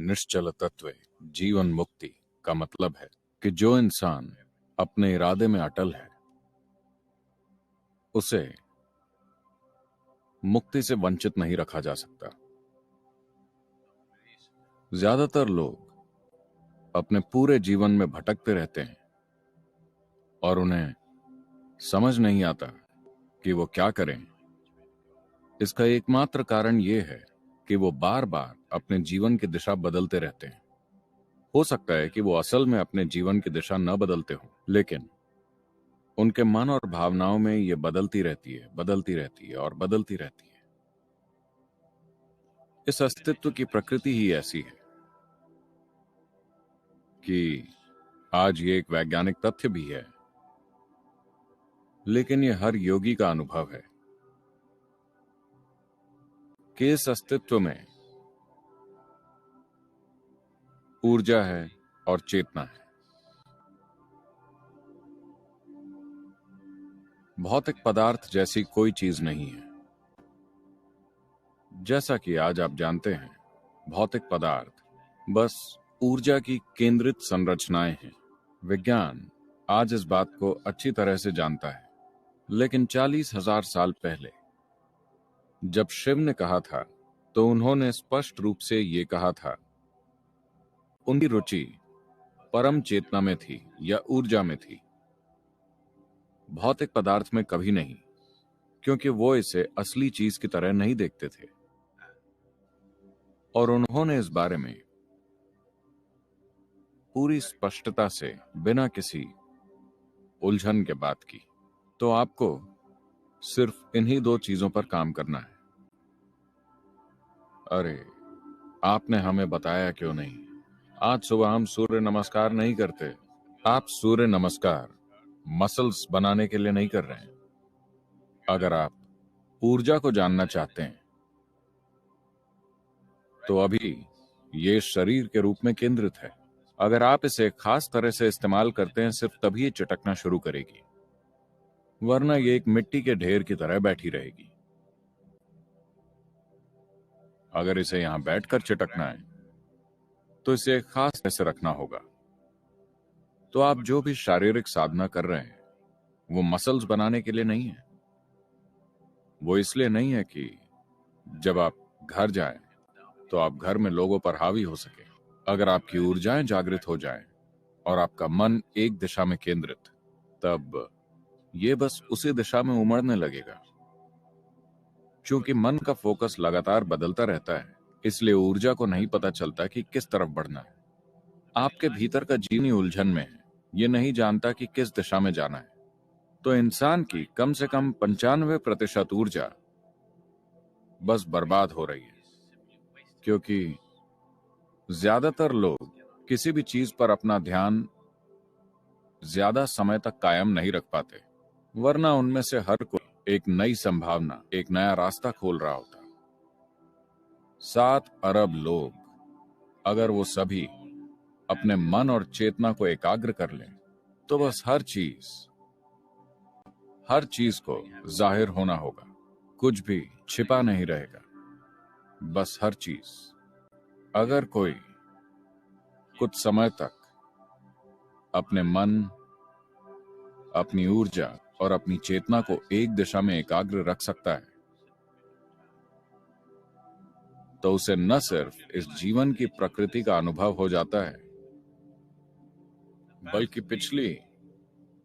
निश्चल तत्वे जीवन मुक्ति का मतलब है कि जो इंसान अपने इरादे में अटल है उसे मुक्ति से वंचित नहीं रखा जा सकता। ज्यादातर लोग अपने पूरे जीवन में भटकते रहते हैं और उन्हें समझ नहीं आता कि वो क्या करें। इसका एकमात्र कारण यह है कि वो बार बार अपने जीवन की दिशा बदलते रहते हैं। हो सकता है कि वो असल में अपने जीवन की दिशा न बदलते हों, लेकिन उनके मन और भावनाओं में ये बदलती रहती है और बदलती रहती है। इस अस्तित्व की प्रकृति ही ऐसी है कि आज ये एक वैज्ञानिक तथ्य भी है, लेकिन ये हर योगी का अनुभव है कि इस अस्तित्व में ऊर्जा है और चेतना है। भौतिक पदार्थ जैसी कोई चीज नहीं है। जैसा कि आज आप जानते हैं, भौतिक पदार्थ बस ऊर्जा की केंद्रित संरचनाएं हैं। विज्ञान आज इस बात को अच्छी तरह से जानता है, लेकिन 40,000 साल पहले जब शिव ने कहा था तो उन्होंने स्पष्ट रूप से ये कहा था। उनकी रुचि परम चेतना में थी या ऊर्जा में थी, भौतिक पदार्थ में कभी नहीं, क्योंकि वो इसे असली चीज की तरह नहीं देखते थे। और उन्होंने इस बारे में पूरी स्पष्टता से, बिना किसी उलझन के बात की। तो आपको सिर्फ इन्हीं दो चीजों पर काम करना है। अरे, आपने हमें बताया क्यों नहीं? आज सुबह हम सूर्य नमस्कार नहीं करते। आप सूर्य नमस्कार मसल्स बनाने के लिए नहीं कर रहे हैं। अगर आप ऊर्जा को जानना चाहते हैं तो अभी ये शरीर के रूप में केंद्रित है। अगर आप इसे खास तरह से इस्तेमाल करते हैं, सिर्फ तभी ये चटकना शुरू करेगी, वरना ये एक मिट्टी के ढेर की तरह बैठी रहेगी। अगर इसे यहां बैठकर चटकना है तो इसे एक खास तरह से रखना होगा। तो आप जो भी शारीरिक साधना कर रहे हैं वो मसल्स बनाने के लिए नहीं है। वो इसलिए नहीं है कि जब आप घर जाएं तो आप घर में लोगों पर हावी हो सके। अगर आपकी ऊर्जाएं जागृत हो जाएं और आपका मन एक दिशा में केंद्रित, तब ये बस उसी दिशा में उमड़ने लगेगा। क्योंकि मन का फोकस लगातार बदलता रहता है, इसलिए ऊर्जा को नहीं पता चलता कि किस तरफ बढ़ना है। आपके भीतर का जीव ही उलझन में है, ये नहीं जानता कि किस दिशा में जाना है। तो इंसान की कम से कम 95% ऊर्जा बस बर्बाद हो रही है, क्योंकि ज्यादातर लोग किसी भी चीज पर अपना ध्यान ज्यादा समय तक कायम नहीं रख पाते, वरना उनमें से हर कोई एक नई संभावना, एक नया रास्ता खोल रहा होता। 7 अरब लोग, अगर वो सभी अपने मन और चेतना को एकाग्र कर लें तो बस हर चीज को जाहिर होना होगा। कुछ भी छिपा नहीं रहेगा, बस हर चीज। अगर कोई कुछ समय तक अपने मन, अपनी ऊर्जा और अपनी चेतना को एक दिशा में एकाग्र रख सकता है, तो उसे न सिर्फ इस जीवन की प्रकृति का अनुभव हो जाता है, बल्कि पिछली